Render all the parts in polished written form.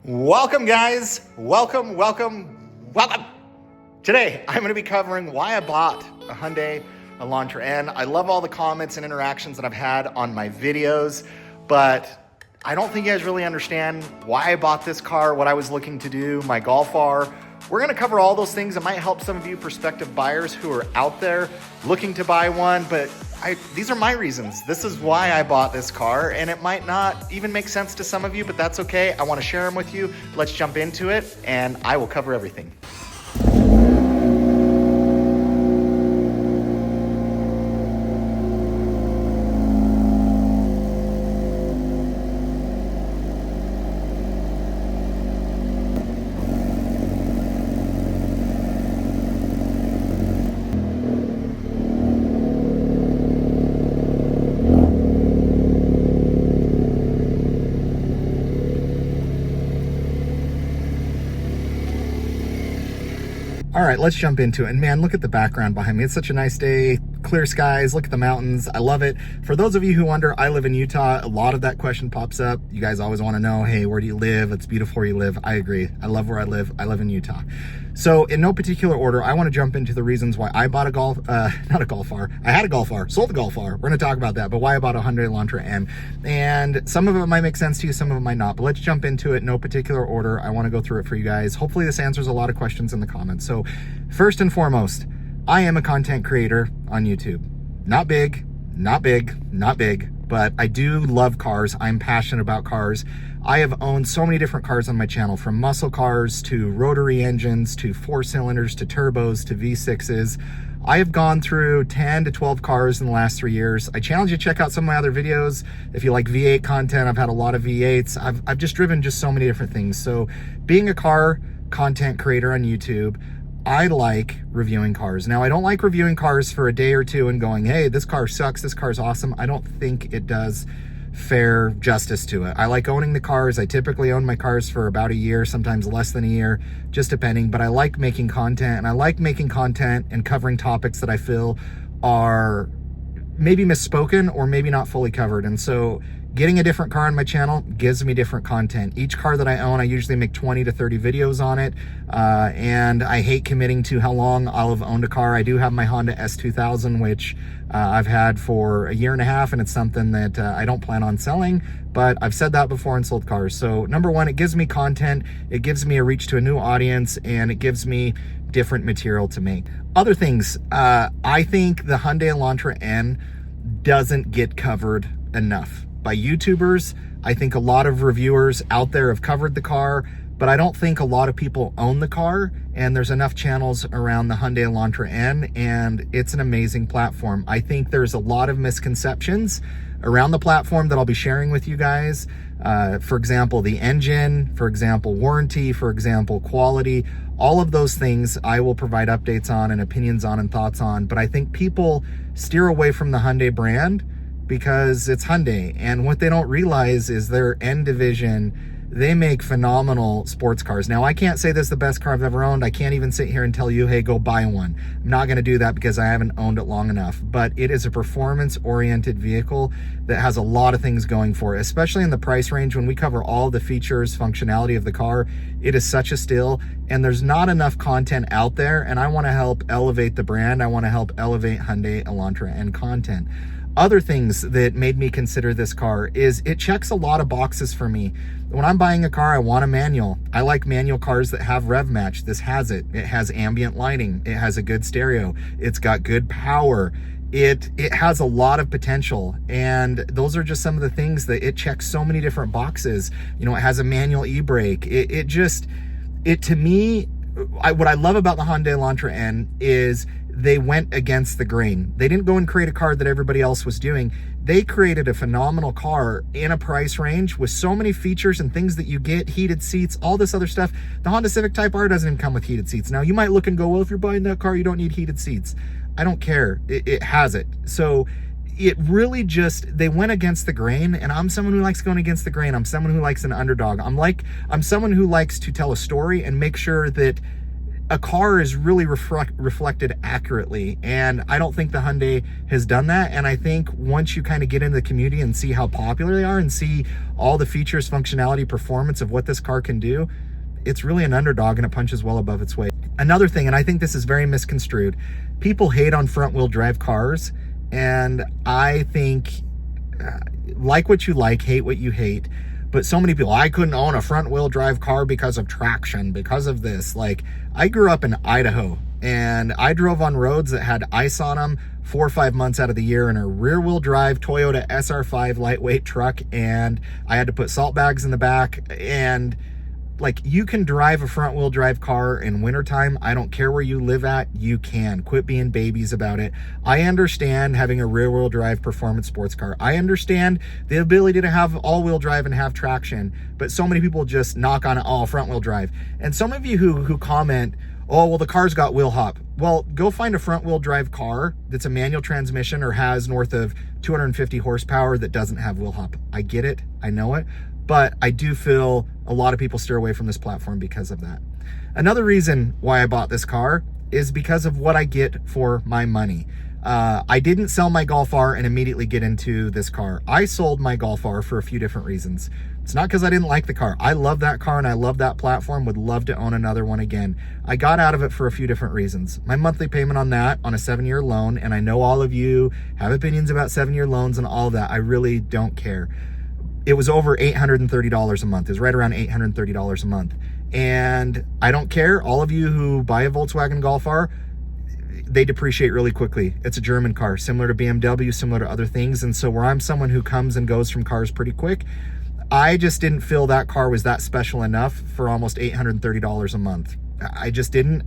Welcome guys, welcome. Today, I'm gonna be covering why I bought a Hyundai Elantra N. I love all the comments and interactions that I've had on my videos, but I don't think you guys really understand why I bought this car, what I was looking to do, my Golf R. We're gonna cover all those things. It might help some of you prospective buyers who are out there looking to buy one, but these are my reasons. This is why I bought this car, and it might not even make sense to some of you, but that's okay. I wanna share them with you. Let's jump into it, and I will cover everything. All right, let's jump into it. And man, look at the background behind me. It's such a nice day, clear skies, look at the mountains. I love it. For those of you who wonder, I live in Utah. A lot of that question pops up. You guys always want to know, hey, where do you live? It's beautiful where you live. I agree. I love where I live. I live in Utah. So in no particular order, I want to jump into the reasons why I bought not a Golf R. I had a Golf R, sold the Golf R. We're going to talk about that, but why I bought a Hyundai Elantra N. And some of it might make sense to you, some of it might not, but let's jump into it in no particular order. I want to go through it for you guys. Hopefully this answers a lot of questions in the comments. So first and foremost, I am a content creator on YouTube. Not big, but I do love cars. I'm passionate about cars. I have owned so many different cars on my channel, from muscle cars to rotary engines to 4-cylinders to turbos to V6s. I have gone through 10 to 12 cars in the last 3 years. I challenge you to check out some of my other videos. If you like V8 content, I've had a lot of V8s. I've just driven just so many different things. So being a car content creator on YouTube, I like reviewing cars. Now, I don't like reviewing cars for a day or two and going, hey, this car sucks, this car's awesome. I don't think it does fair justice to it. I like owning the cars. I typically own my cars for about a year, sometimes less than a year, just depending. But I like making content, and I like making content and covering topics that I feel are maybe misspoken or maybe not fully covered. And so getting a different car on my channel gives me different content. Each car that I own, I usually make 20 to 30 videos on it. And I hate committing to how long I'll have owned a car. I do have my Honda S2000, which I've had for a year and a half, and it's something that I don't plan on selling, but I've said that before and sold cars. So number one, it gives me content, it gives me a reach to a new audience, and it gives me different material to make. Other things, I think the Hyundai Elantra N doesn't get covered enough by YouTubers. I think a lot of reviewers out there have covered the car, but I don't think a lot of people own the car, and there's enough channels around the Hyundai Elantra N, and it's an amazing platform. I think there's a lot of misconceptions around the platform that I'll be sharing with you guys. For example, the engine, for example, warranty, for example, quality, all of those things I will provide updates on and opinions on and thoughts on. But I think people steer away from the Hyundai brand because it's Hyundai, and what they don't realize is their N division, they make phenomenal sports cars. Now, I can't say this is the best car I've ever owned. I can't even sit here and tell you, hey, go buy one. I'm not gonna do that because I haven't owned it long enough, but it is a performance-oriented vehicle that has a lot of things going for it, especially in the price range. When we cover all the features, functionality of the car, it is such a steal, and there's not enough content out there, and I wanna help elevate the brand. I wanna help elevate Hyundai Elantra N content. Other things that made me consider this car is it checks a lot of boxes for me. When I'm buying a car, I want a manual. I like manual cars that have rev match. This has it. It has ambient lighting. It has a good stereo. It's got good power. It has a lot of potential, and those are just some of the things that it checks so many different boxes. You know, it has a manual e-brake. To me, what I love about the Hyundai Elantra N is they went against the grain. They didn't go and create a car that everybody else was doing. They created a phenomenal car in a price range with so many features and things that you get, heated seats, all this other stuff. The Honda Civic Type R doesn't even come with heated seats. Now, you might look and go, well, if you're buying that car, you don't need heated seats. I don't care. It has it. So it really just, they went against the grain, and I'm someone who likes going against the grain. I'm someone who likes an underdog. I'm someone who likes to tell a story and make sure that a car is really reflected accurately. And I don't think the Hyundai has done that. And I think once you kind of get into the community and see how popular they are and see all the features, functionality, performance of what this car can do, it's really an underdog and it punches well above its weight. Another thing, and I think this is very misconstrued, people hate on front wheel drive cars. And I think like what you like, hate what you hate. But so many people, I couldn't own a front wheel drive car because of traction, because of this. Like, I grew up in Idaho and I drove on roads that had ice on them 4 or 5 months out of the year in a rear wheel drive Toyota SR5 lightweight truck. And I had to put salt bags in the back. And like, you can drive a front wheel drive car in wintertime. I don't care where you live at, you can. Quit being babies about it. I understand having a rear wheel drive performance sports car. I understand the ability to have all wheel drive and have traction, but so many people just knock on it, all front wheel drive. And some of you who comment, oh, well, the car's got wheel hop. Well, go find a front wheel drive car that's a manual transmission or has north of 250 horsepower that doesn't have wheel hop. I get it, I know it. But I do feel a lot of people steer away from this platform because of that. Another reason why I bought this car is because of what I get for my money. I didn't sell my Golf R and immediately get into this car. I sold my Golf R for a few different reasons. It's not because I didn't like the car. I love that car and I love that platform, would love to own another one again. I got out of it for a few different reasons. My monthly payment on that, on a 7-year loan, and I know all of you have opinions about 7-year loans and all that. I really don't care. It was over $830 a month. It was right around $830 a month. And I don't care. All of you who buy a Volkswagen Golf R, they depreciate really quickly. It's a German car, similar to BMW, similar to other things. And so where I'm someone who comes and goes from cars pretty quick, I just didn't feel that car was that special enough for almost $830 a month. I just didn't.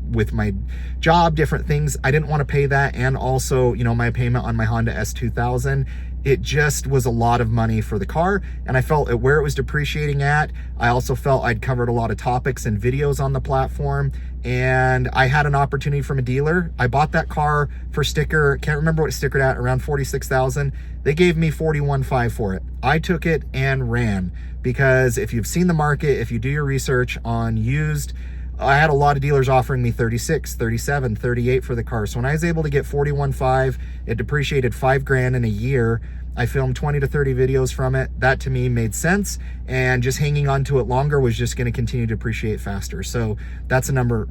With my job, different things, I didn't want to pay that. And also, you know, my payment on my Honda S2000, it just was a lot of money for the car. And I felt where it was depreciating at, I also felt I'd covered a lot of topics and videos on the platform. And I had an opportunity from a dealer. I bought that car for sticker, can't remember what it stickered at, around $46,000. They gave me $41,500 for it. I took it and ran, because if you've seen the market, if you do your research on used, I had a lot of dealers offering me $36,000, $37,000, $38,000 for the car. So when I was able to get $41,500, it depreciated $5,000 in a year. I filmed 20 to 30 videos from it. That to me made sense, and just hanging on to it longer was just going to continue to depreciate faster. So that's another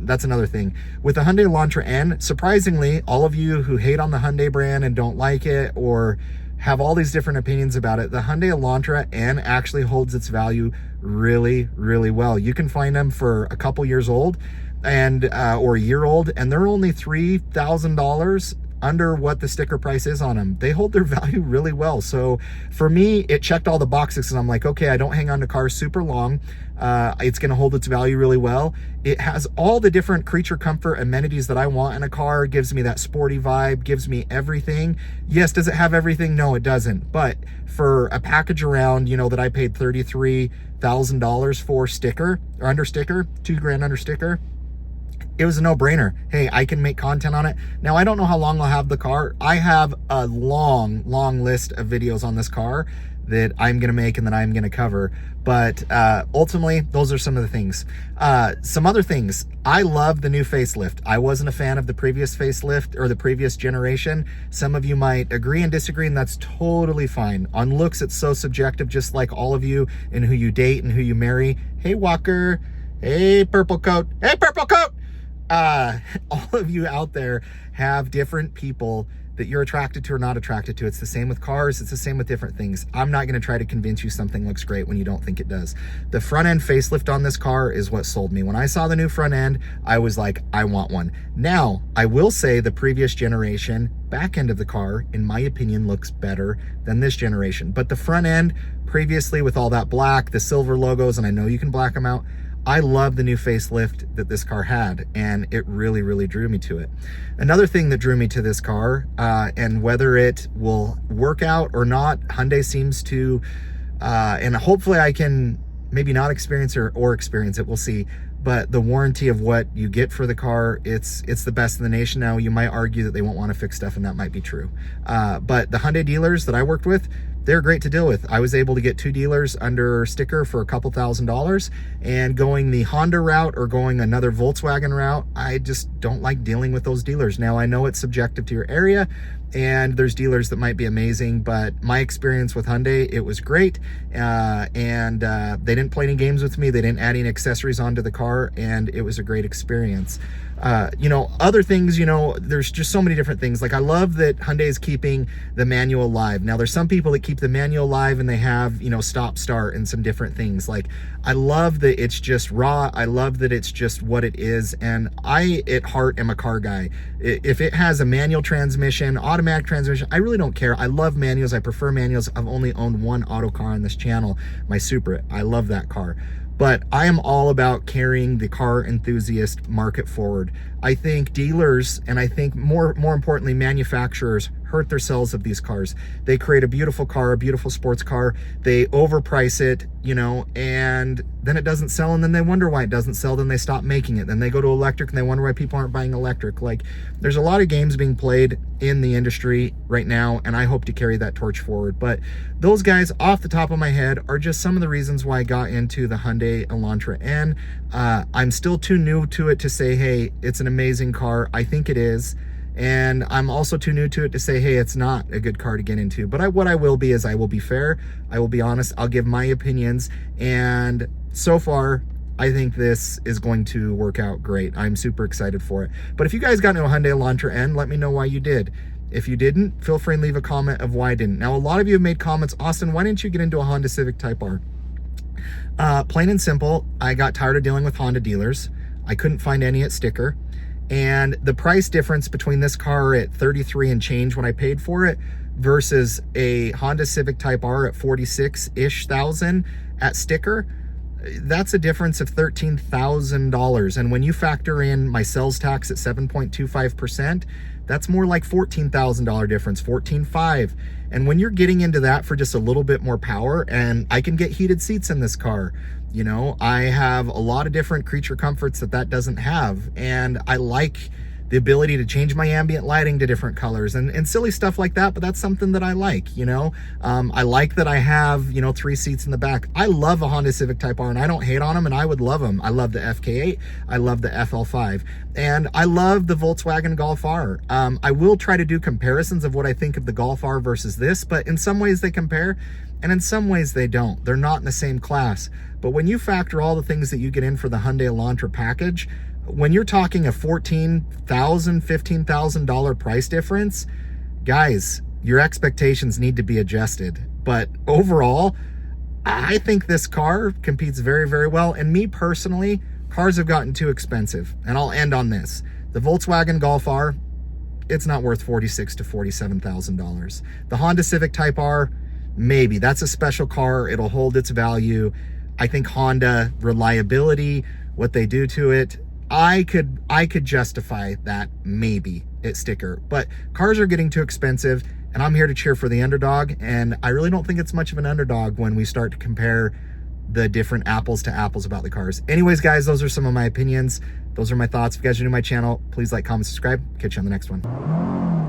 thing. With the Hyundai Elantra N, surprisingly, all of you who hate on the Hyundai brand and don't like it or have all these different opinions about it, the Hyundai Elantra N actually holds its value really, really well. You can find them for a couple years old and or a year old, and they're only $3,000 under what the sticker price is on them. They hold their value really well. So for me, it checked all the boxes, and I'm like, okay, I don't hang on to cars super long. It's going to hold its value really well. It has all the different creature comfort amenities that I want in a car. It gives me that sporty vibe, gives me everything. Yes, does it have everything? No, it doesn't. But for a package around, you know, that I paid $33,000 for sticker or under sticker, $2,000 under sticker, it was a no-brainer. Hey, I can make content on it. Now, I don't know how long I'll have the car. I have a long list of videos on this car that I'm going to make and that I'm going to cover. But ultimately, those are some of the things. Some other things. I love the new facelift. I wasn't a fan of the previous facelift or the previous generation. Some of you might agree and disagree, and that's totally fine. On looks, it's so subjective, just like all of you, and who you date and who you marry. Hey, Walker. Hey, purple coat. Hey, purple coat. All of you out there have different people that you're attracted to or not attracted to. It's the same with cars. It's the same with different things. I'm not going to try to convince you something looks great when you don't think it does. The front end facelift on this car is what sold me. When I saw the new front end, I was like, I want one. Now, I will say the previous generation back end of the car, in my opinion, looks better than this generation. But the front end previously, with all that black, the silver logos, and I know you can black them out, I love the new facelift that this car had, and it really, really drew me to it. Another thing that drew me to this car, and whether it will work out or not, Hyundai seems to, and hopefully I can maybe not experience or experience it, we'll see, but the warranty of what you get for the car, it's the best in the nation. Now, you might argue that they won't want to fix stuff, and that might be true. But the Hyundai dealers that I worked with, they're great to deal with. I was able to get 2 dealers under sticker for a couple $1,000s, and going the Honda route or going another Volkswagen route, I just don't like dealing with those dealers. Now, I know it's subjective to your area, and there's dealers that might be amazing, but my experience with Hyundai, it was great. They didn't play any games with me. They didn't add any accessories onto the car, and it was a great experience. Other things, there's just so many different things. Like, I love that Hyundai is keeping the manual live. Now, there's some people that keep the manual live and they have, stop start and some different things. Like, I love that it's just raw. I love that it's just what it is. And I, at heart, am a car guy. If it has a manual transmission, automatic transmission, I really don't care. I love manuals. I prefer manuals. I've only owned one auto car on this channel, my Supra. I love that car. But I am all about carrying the car enthusiast market forward. I think dealers, and I think more importantly, manufacturers, hurt themselves of these cars. They create a beautiful car, a beautiful sports car. They overprice it, and then it doesn't sell, and then they wonder why it doesn't sell. Then they stop making it. Then they go to electric and they wonder why people aren't buying electric. Like, there's a lot of games being played in the industry right now, and I hope to carry that torch forward. But those guys, off the top of my head, are just some of the reasons why I got into the Hyundai Elantra N. I'm still too new to it to say, hey, it's an amazing car. I think it is. And I'm also too new to it to say, hey, it's not a good car to get into. But what I will be is I will be fair. I will be honest. I'll give my opinions. And so far, I think this is going to work out great. I'm super excited for it. But if you guys got into a Hyundai Elantra N, let me know why you did. If you didn't, feel free and leave a comment of why I didn't. Now, a lot of you have made comments, Austin, why didn't you get into a Honda Civic Type R? Plain and simple, I got tired of dealing with Honda dealers. I couldn't find any at sticker. And the price difference between this car at 33 and change when I paid for it versus a Honda Civic Type R at 46-ish thousand at sticker, that's a difference of $13,000. And when you factor in my sales tax at 7.25%, that's more like $14,000 difference, $14,500. And when you're getting into that for just a little bit more power, and I can get heated seats in this car, I have a lot of different creature comforts that doesn't have. And I like the ability to change my ambient lighting to different colors and silly stuff like that, but that's something that I like, I like that I have, 3 seats in the back. I love a Honda Civic Type R, and I don't hate on them, and I would love them. I love the FK8, I love the FL5, and I love the Volkswagen Golf R. I will try to do comparisons of what I think of the Golf R versus this, but in some ways they compare, and in some ways they don't. They're not in the same class. But when you factor all the things that you get in for the Hyundai Elantra package, when you're talking a $14,000, $15,000 price difference, guys, your expectations need to be adjusted. But overall, I think this car competes very, very well. And me personally, cars have gotten too expensive. And I'll end on this. The Volkswagen Golf R, it's not worth $46,000 to $47,000. The Honda Civic Type R, maybe. That's a special car. It'll hold its value. I think Honda, reliability, what they do to it, I could justify that maybe at sticker, but cars are getting too expensive, and I'm here to cheer for the underdog. And I really don't think it's much of an underdog when we start to compare the different apples to apples about the cars. Anyways, guys, those are some of my opinions. Those are my thoughts. If you guys are new to my channel, please like, comment, subscribe. Catch you on the next one.